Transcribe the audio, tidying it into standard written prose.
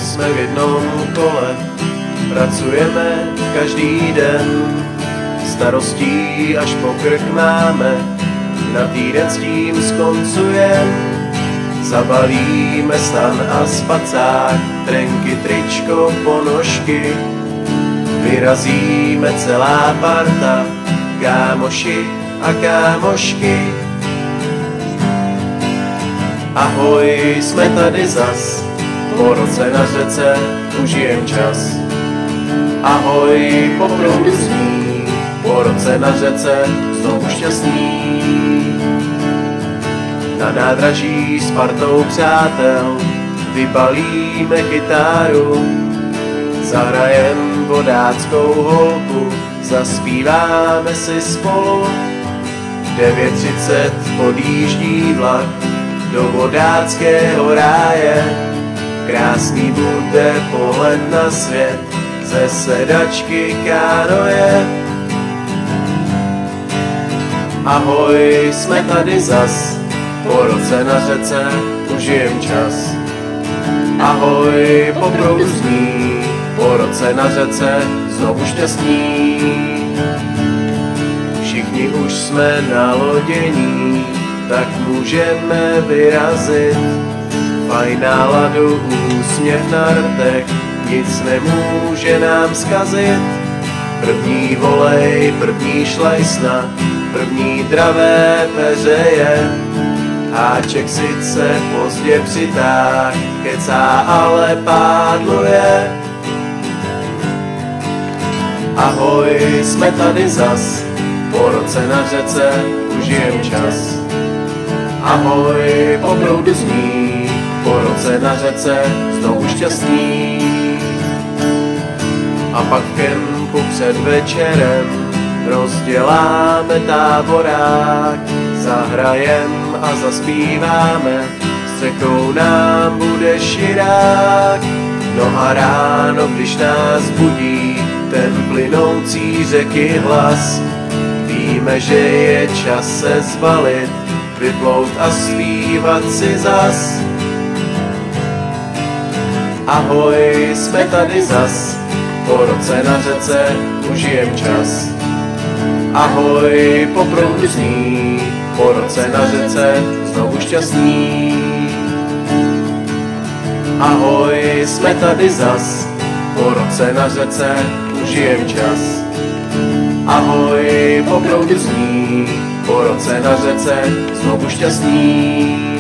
jsme v jednom kole, pracujeme každý den, starostí až po krk máme, na týden s tím skoncujem. Zabalíme stan a spacák, trenky, tričko, ponožky, vyrazíme celá parta, kámoši a kámošky. Ahoj, jsme tady zas, po roce na řece užijem čas. Ahoj, po proudu zní, po roce na řece znovu šťastný. Na nádraží s partou přátel vybalíme kytáru, zahrajem vodáckou holku, zaspíváme si spolu. 9:30 podjíždí vlak do vodáckého ráje, krásný bude pohled na svět ze sedačky kánoje. Ahoj, jsme tady zas, po roce na řece užijem čas. Ahoj, po proudu zní, po roce na řece znovu šťastní. Všichni už jsme nalodění, tak můžeme vyrazit. Fajn náladu, úsměv na rtech, nic nemůže nám zkazit. První volej, první šlajsna, první dravé peřeje. Háček sice pozdě přitáh, kecá, ale pádluje. Ahoj, jsme tady zas, po roce na řece užijem čas. Ahoj, po proudu zní, po roce na řece znovu šťastný. A pak v kempu před večerem rozděláme táborák, zahrajem a zaspíváme, střechou nám bude širák. No a ráno, když nás budí ten plynoucí řeky hlas, víme, že je čas se zbalit, vyplout a zpívat si zas. Ahoj, jsme tady zas, po roce na řece užijem čas. Ahoj, po proudu zní, po roce na řece znovu šťastný. Ahoj, jsme tady zas, po roce na řece užijem čas. Ahoj, po proudu zní, po roce na řece znovu šťastný.